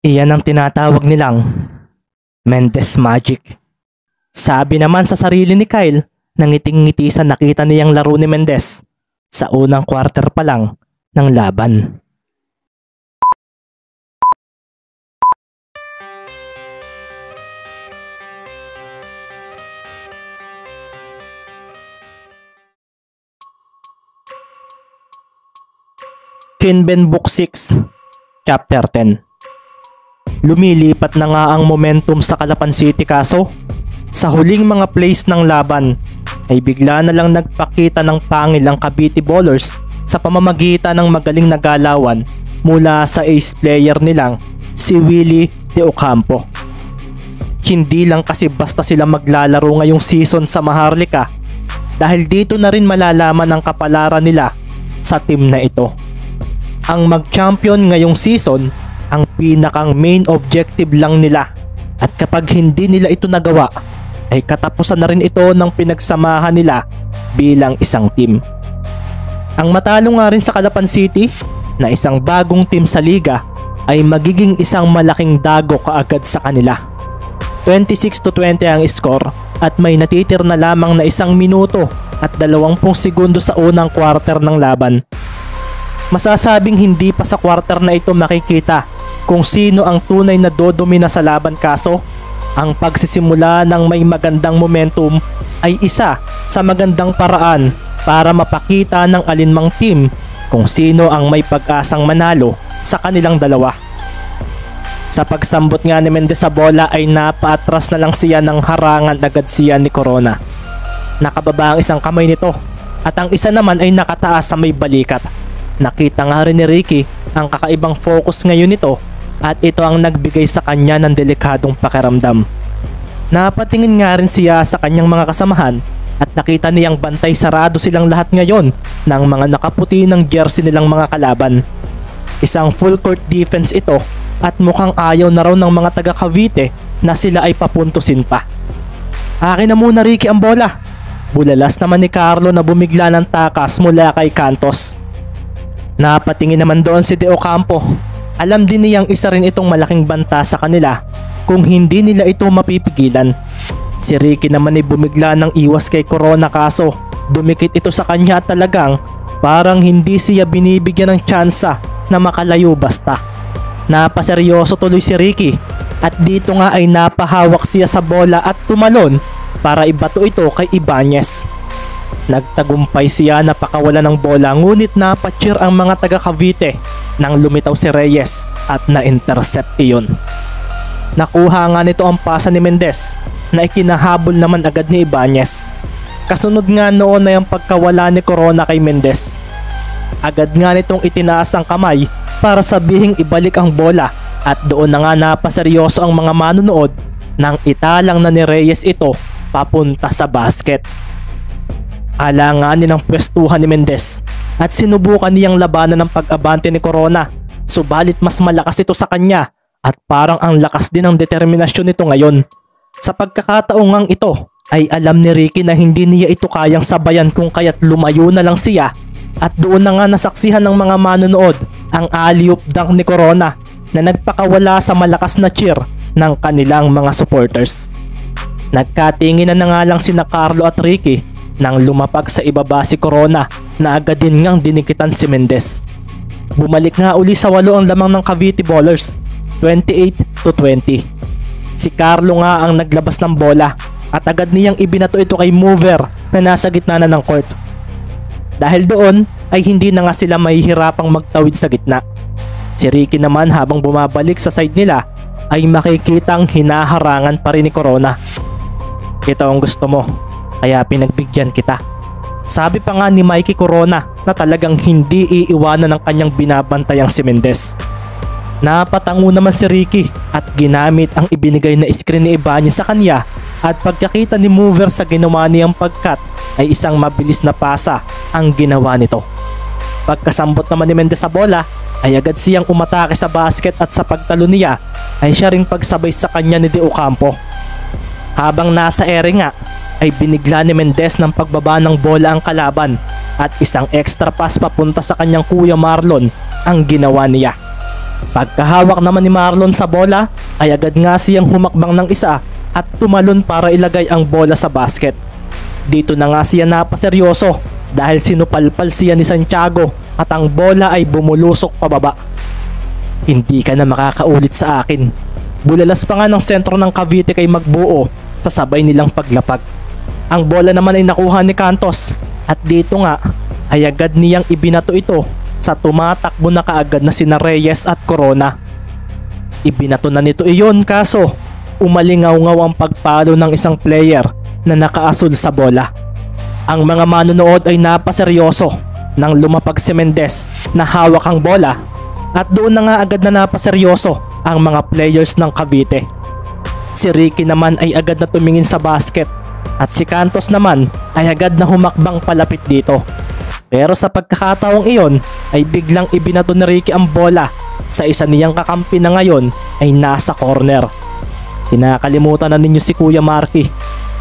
Iyan ang tinatawag nilang Mendez Magic. Sabi naman sa sarili ni Kyle na ngiting-ngiti sa nakita niyang laro ni Mendez sa unang quarter pa lang ng laban. Kinben Book 6, Chapter 10. Lumilipat na nga ang momentum sa Calapan City kaso sa huling mga plays ng laban ay bigla na lang nagpakita ng pangil ang Cavite Ballers sa pamamagitan ng magaling na galawan mula sa ace player nilang si Willie De Ocampo. Hindi lang kasi basta sila maglalaro ngayong season sa Maharlika dahil dito na rin malalaman ang kapalaran nila sa team na ito. Ang mag-champion ngayong season ang pinakang main objective lang nila at kapag hindi nila ito nagawa ay katapusan na rin ito ng pinagsamahan nila bilang isang team. Ang matalo nga rin sa Calapan City na isang bagong team sa liga ay magiging isang malaking dago kaagad sa kanila. 26-20 ang score at may natitir na lamang na 1 minuto at 20 segundo sa unang quarter ng laban. Masasabing hindi pa sa quarter na ito makikita kung sino ang tunay na dodomina sa laban kaso ang pagsisimula ng may magandang momentum ay isa sa magandang paraan para mapakita ng alinmang team kung sino ang may pag-asang manalo sa kanilang dalawa. Sa pagsambot nga ni Mendez sa bola ay napaatras na lang siya ng harangan agad siya ni Corona. Nakababa ang isang kamay nito at ang isa naman ay nakataas sa may balikat. Nakita nga rin ni Ricky ang kakaibang focus ngayon nito at ito ang nagbigay sa kanya ng delikadong pakiramdam. Napatingin nga rin siya sa kanyang mga kasamahan at nakita niyang bantay sarado silang lahat ngayon ng mga nakaputi ng jersey nilang mga kalaban. Isang full court defense ito at mukhang ayaw na raw ng mga taga Cavite na sila ay papuntusin pa. Akin na muna Ricky ang bola. Bulalas naman ni Carlo na bumigla ng takas mula kay Cantos. Napatingin naman doon si De Ocampo. Alam din niyang isa rin itong malaking banta sa kanila kung hindi nila ito mapipigilan. Si Ricky naman ay bumigla ng iwas kay Corona kaso dumikit ito sa kanya at talagang parang hindi siya binibigyan ng tsansa na makalayo basta. Napaseryoso tuloy si Ricky at dito nga ay napahawak siya sa bola at tumalon para ibato ito kay Ibanez. Nagtagumpay siya na pakawala ng bola ngunit napacheer ang mga taga Cavite nang lumitaw si Reyes at na-intercept iyon. Nakuha nga nito ang pasa ni Mendez na ikinahabol naman agad ni Ibanez. Kasunod nga noon na yung pagkawala ni Corona kay Mendez. Agad nga nitong itinaas ang kamay para sabihing ibalik ang bola at doon na nga napaseryoso ang mga manunood nang italang na ni Reyes ito papunta sa basket. Alanganin ang pwestuhan ni Mendez at sinubukan niyang labanan ng pag-abante ni Corona, subalit mas malakas ito sa kanya at parang ang lakas din ng determinasyon nito ngayon. Sa pagkakataong ito ay alam ni Ricky na hindi niya ito kayang sabayan kung kaya't lumayo na lang siya at doon na nga nasaksihan ng mga manonood ang alley-oop dunk ni Corona na nagpakawala sa malakas na cheer ng kanilang mga supporters. Nagkatinginan na nga lang sina Carlo at Ricky nang lumapag sa ibaba si Corona na agad din ngang dinikitan si Mendez. Bumalik nga uli sa 8 ang lamang ng Cavite Ballers, 28-20. Si Carlo nga ang naglabas ng bola at agad niyang ibinato ito kay Mover na nasa gitna na ng court. Dahil doon ay hindi na nga sila mahihirapang magtawid sa gitna. Si Ricky naman habang bumabalik sa side nila ay makikitang hinaharangan pa rin ni Corona. Ito ang gusto mo, kaya pinagbigyan kita. Sabi pa nga ni Mikey Corona na talagang hindi iiwanan ng kanyang binabantayang si Mendez. Napatango naman si Ricky at ginamit ang ibinigay na screen ni Ibanez sa kanya at pagkakita ni Mover sa ginawa niyang pagkat ay isang mabilis na pasa ang ginawa nito. Pagkasambot naman ni Mendez sa bola ay agad siyang umatake sa basket at sa pagtalo niya ay siya ring pagsabay sa kanya ni De Ocampo. Habang nasa ere nga ay binigla ni Mendez ng pagbaba ng bola ang kalaban at isang extra pass papunta sa kanyang kuya Marlon ang ginawa niya. Pagkahawak naman ni Marlon sa bola ay agad nga siyang humakbang ng isa at tumalon para ilagay ang bola sa basket. Dito na nga siya napaseryoso dahil sinupalpal siya ni Santiago at ang bola ay bumulusok pababa. Hindi ka na makakaulit sa akin. Bulalas pa nga ng sentro ng Cavite kay Magbuo sa sabay nilang paglapag. Ang bola naman ay nakuha ni Cantos at dito nga ay agad niyang ibinato ito sa tumatakbo na kaagad na sina Reyes at Corona. Ibinato na nito iyon kaso umalingaw-ngaw ang pagpalo ng isang player na nakaasul sa bola. Ang mga manonood ay napaseryoso nang lumapag si Mendez na hawak ang bola at doon na nga agad na napaseryoso ang mga players ng Cavite. Si Ricky naman ay agad na tumingin sa basket at si Cantos naman ay agad na humakbang palapit dito. Pero sa pagkakataong iyon ay biglang ibinato ni Ricky ang bola sa isa niyang kakampi na ngayon ay nasa corner. Kinakalimutan na ninyo si Kuya Marky.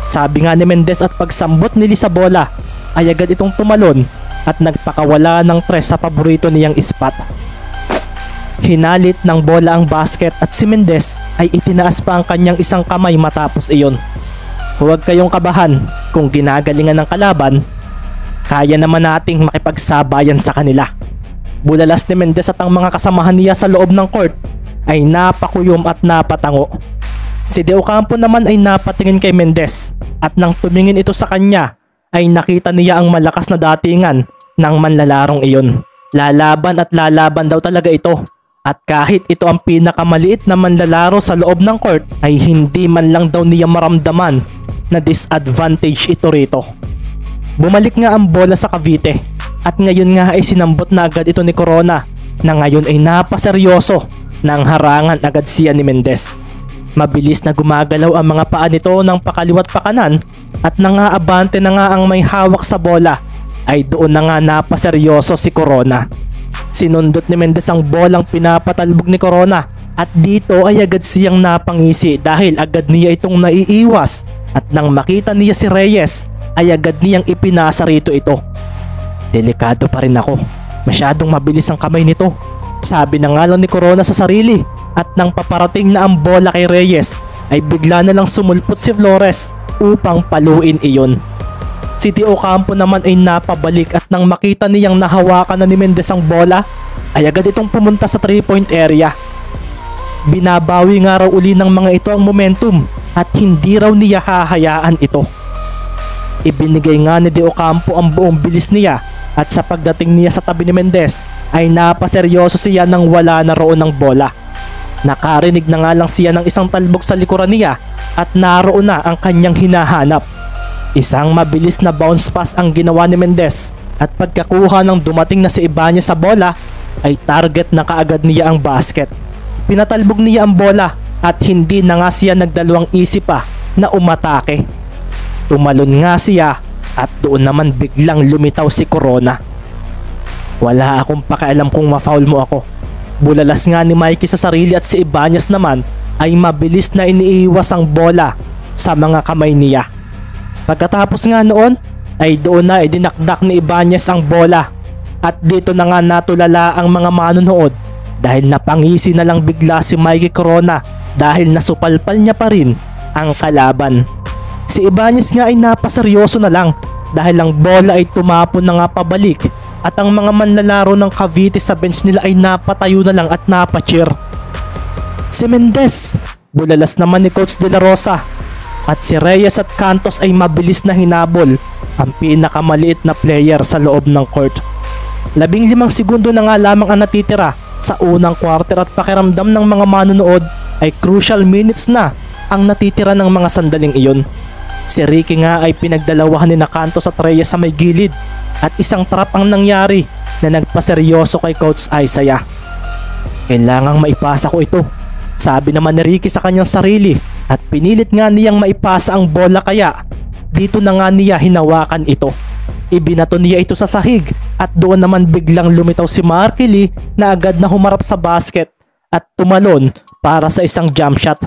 Sabi nga ni Mendez at pagsambot nili sa bola ay agad itong tumalon at nagpakawala ng tres sa paborito niyang spot. Hinalit ng bola ang basket at si Mendez ay itinaas pa ang kanyang isang kamay matapos iyon. Huwag kayong kabahan kung ginagalingan ng kalaban. Kaya naman nating makipagsabayan sa kanila. Bulalas ni Mendez at ang mga kasamahan niya sa loob ng court ay napakuyom at napatango. Si De Ocampo naman ay napatingin kay Mendez at nang tumingin ito sa kanya ay nakita niya ang malakas na datingan ng manlalarong iyon. Lalaban at lalaban daw talaga ito. At kahit ito ang pinakamaliit na manlalaro sa loob ng court ay hindi man lang daw niya maramdaman na disadvantage ito rito. Bumalik nga ang bola sa Cavite at ngayon nga ay sinambot na agad ito ni Corona na ngayon ay napaseryoso nang harangan agad siya ni Mendez. Mabilis na gumagalaw ang mga paa nito ng pakaliwat pakanan at nangaabante na nga ang may hawak sa bola ay doon na nga napaseryoso si Corona. Sinundot ni Mendez ang bolang pinapatalbog ni Corona at dito ay agad siyang napangisi dahil agad niya itong naiiwas at nang makita niya si Reyes ay agad niyang ipinasa rito ito. Delikado pa rin ako. Masyadong mabilis ang kamay nito. Sabi na nga lang ni Corona sa sarili at nang paparating na ang bola kay Reyes ay bigla na lang sumulpot si Flores upang paluin iyon. Si De Ocampo naman ay napabalik at nang makita niyang nahawakan na ni Mendez ang bola ay agad itong pumunta sa 3-point area. Binabawi nga raw uli ng mga ito ang momentum at hindi raw niya hahayaan ito. Ibinigay nga ni De Ocampo ang buong bilis niya at sa pagdating niya sa tabi ni Mendez ay napaseryoso siya nang wala na roon ng bola. Nakarinig na nga lang siya ng isang talbog sa likuran niya at naroon na ang kanyang hinahanap. Isang mabilis na bounce pass ang ginawa ni Mendez at pagkakuha ng dumating na si Ibanez sa bola ay target na kaagad niya ang basket. Pinatalbog niya ang bola at hindi na nga siya nagdalawang isip pa na umatake. Tumalon nga siya at doon naman biglang lumitaw si Corona. Wala akong pakialam kung ma-foul mo ako. Bulalas nga ni Mikey sa sarili at si Ibanez naman ay mabilis na iniiwas ang bola sa mga kamay niya. Pagkatapos nga noon ay doon na idinakdak ni Ibanez ang bola at dito na nga natulala ang mga manonood dahil napangisi na lang bigla si Mikey Corona dahil nasupalpal niya pa rin ang kalaban. Si Ibanez nga ay napaseryoso na lang dahil ang bola ay tumapon na nga pabalik at ang mga manlalaro ng Cavite sa bench nila ay napatayo na lang at napacheer. Si Mendez, bulalas naman ni Coach De La Rosa at si Reyes at Cantos ay mabilis na hinabol ang pinakamaliit na player sa loob ng court. 15 segundo na nga lamang ang natitira sa unang quarter at pakiramdam ng mga manonood ay crucial minutes na ang natitira ng mga sandaling iyon. Si Ricky nga ay pinagdalawahan ni Cantos at Reyes sa may gilid at isang trap ang nangyari na nagpaseryoso kay Coach Isaiah. Kailangang maipasa ko ito, sabi naman ni Ricky sa kanyang sarili at pinilit nga niyang maipasa ang bola kaya dito na nga niya hinawakan ito. Ibinato niya ito sa sahig at doon naman biglang lumitaw si Marky Lee na agad na humarap sa basket at tumalon para sa isang jump shot.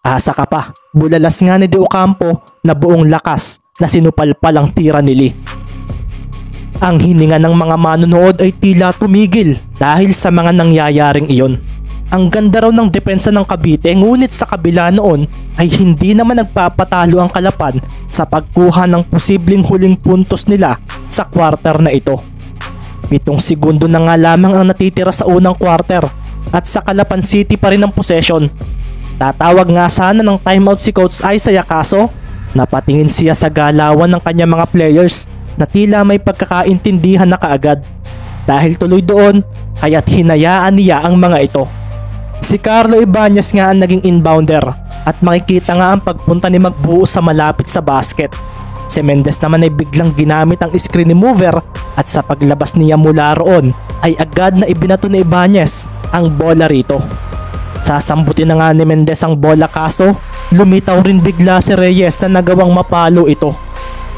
Asa ka pa, bulalas nga ni De Ocampo na buong lakas na sinupalpal ang tira ni Lee. Ang hininga ng mga manonood ay tila tumigil dahil sa mga nangyayaring iyon. Ang ganda raw ng depensa ng Cavite, ngunit sa kabila noon ay hindi naman nagpapatalo ang Kalapan sa pagkuha ng posibleng huling puntos nila sa quarter na ito. 7 segundo na nga lamang ang natitira sa unang quarter at sa Calapan City pa rin ang possession. Tatawag nga sana ng timeout si Coach Isaiah kaso napatingin siya sa galawan ng kanyang mga players na tila may pagkakaintindihan na kaagad. Dahil tuloy doon, kaya't hinayaan niya ang mga ito. Si Carlo Ibanez nga ang naging inbounder at makikita nga ang pagpunta ni Magbuo sa malapit sa basket. Si Mendez naman ay biglang ginamit ang screen mover at sa paglabas niya mula roon ay agad na ibinato ni Ibanez ang bola rito. Sasambutin na nga ni Mendez ang bola kaso lumitaw rin bigla si Reyes na nagawang mapalo ito.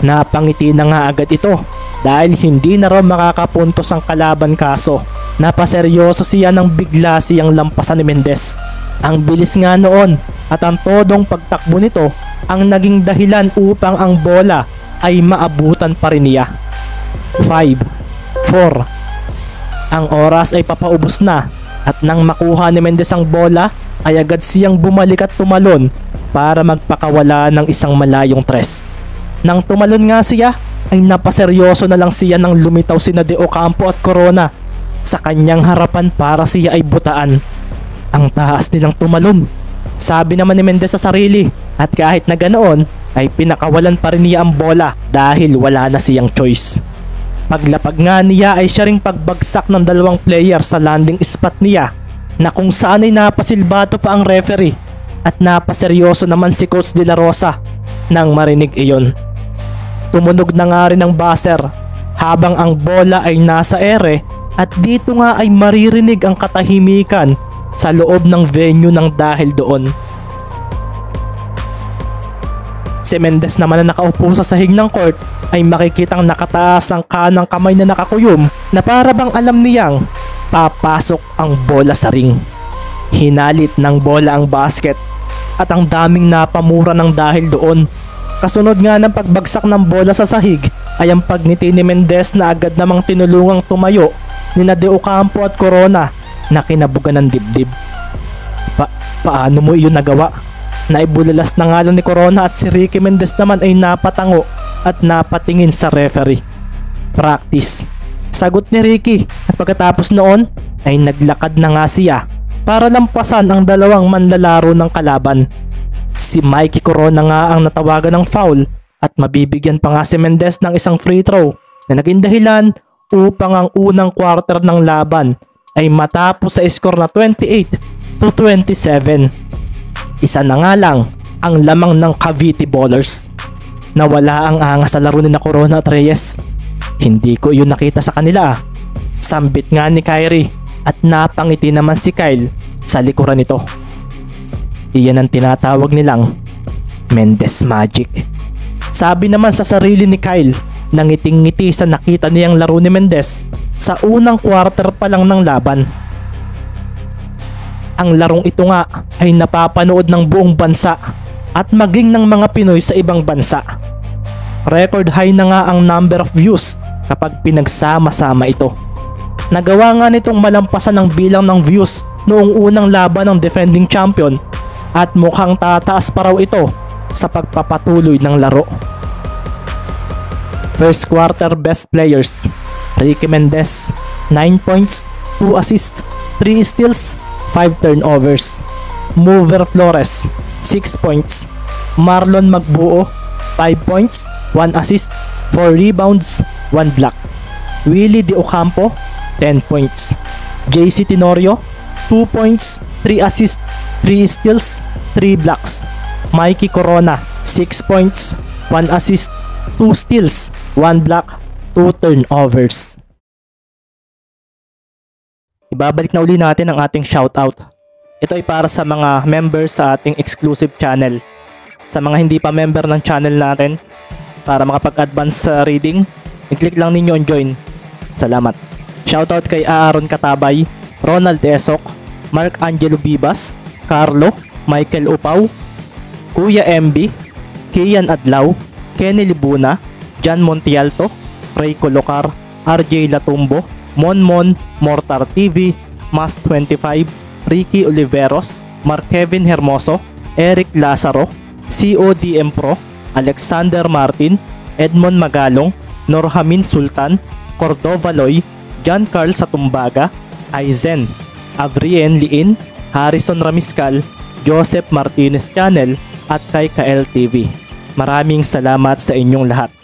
Napangiti na nga agad ito dahil hindi na raw makakapuntos ang kalaban kaso napaseryoso siya nang bigla siyang lampasan ni Mendez. Ang bilis nga noon at ang todong pagtakbo nito ang naging dahilan upang ang bola ay maabutan pa rin niya. 5, 4. Ang oras ay papaubos na at nang makuha ni Mendez ang bola ay agad siyang bumalik at tumalon para magpakawala ng isang malayong tres. Nang tumalon nga siya ay napaseryoso na lang siya nang lumitaw sina De Ocampo at Corona sa kanyang harapan para siya ay butaan. Ang taas nilang tumalon, sabi naman ni Mendez sa sarili, at kahit na ganoon ay pinakawalan pa rin niya ang bola dahil wala na siyang choice. Paglapag nga niya ay siya ring pagbagsak ng dalawang player sa landing spot niya na kung saan ay napasilbato pa ang referee at napaseryoso naman si Coach De La Rosa nang marinig iyon. Tumunog na nga rin ang buzzer habang ang bola ay nasa ere at dito nga ay maririnig ang katahimikan sa loob ng venue ng dahil doon. Si Mendez naman na nakaupo sa sahig ng court ay makikitang nakataas ang kanang kamay na nakakuyom na para bang alam niyang papasok ang bola sa ring. Hinalit ng bola ang basket at ang daming napamura ng dahil doon. Kasunod nga ng pagbagsak ng bola sa sahig ay ang pagngiti ni Mendez na agad namang tinulungang tumayo ni De Ocampo at Corona na kinabugan ng dibdib. Paano mo iyon nagawa? Naibulalas na nga lang ni Corona at si Ricky Mendez naman ay napatango at napatingin sa referee. Practice, sagot ni Ricky at pagkatapos noon ay naglakad na nga siya para lampasan ang dalawang manlalaro ng kalaban. Si Mikey Corona nga ang natawagan ng foul at mabibigyan pa nga si Mendez ng isang free throw na naging dahilan upang ang unang quarter ng laban ay matapos sa score na 28-27. Isa na nga lang ang lamang ng Cavite Ballers. Nawala ang angas sa laro ni Corona at Reyes. Hindi ko yun nakita sa kanila. Sambit nga ni Kyrie at napangiti naman si Kyle sa likuran nito. Iyan ang tinatawag nilang Mendez Magic. Sabi naman sa sarili ni Kyle na ngiting-ngiti sa nakita niyang laro ni Mendez sa unang quarter pa lang ng laban. Ang larong ito nga ay napapanood ng buong bansa at maging ng mga Pinoy sa ibang bansa. Record high na nga ang number of views kapag pinagsama-sama ito. Nagawa nga nitong malampasan ng bilang ng views noong unang laban ng defending champion at mukhang tataas pa raw ito sa pagpapatuloy ng laro. First quarter best players: Ricky Mendez 9 points, 2 assists, 3 steals, 5 turnovers. Mover Flores 6 points. Marlon Magbuo 5 points, 1 assist, 4 rebounds, 1 block. Willie De Ocampo 10 points. JC Tenorio 2 points, 3 assists, 3 steals, 3 blocks. Mikey Corona 6 points, 1 assist, 2 steals, 1 block, 2 turnovers. Ibabalik na uli natin ang ating shoutout. Ito ay para sa mga members sa ating exclusive channel. Sa mga hindi pa member ng channel natin, para makapag-advance sa reading, i-click lang ninyo on join. Salamat. Shoutout kay Aaron Katabay, Ronald Esok, Mark Angelo Bibas, Carlo, Michael Upaw, Kuya MB, Kian Adlaw, Kenny Libuna, John Montialto, Ray Colocar, RJ Latumbo, Monmon, Mortar TV, Mas25, Ricky Oliveros, Mark Kevin Hermoso, Eric Lazaro, CODM Pro, Alexander Martin, Edmond Magalong, Norhamin Sultan, Cordova Loy, John Carl Satumbaga, Aizen, Avrien Liin, Harrison Ramiscal, Joseph Martinez Canel at kay KL TV. Maraming salamat sa inyong lahat.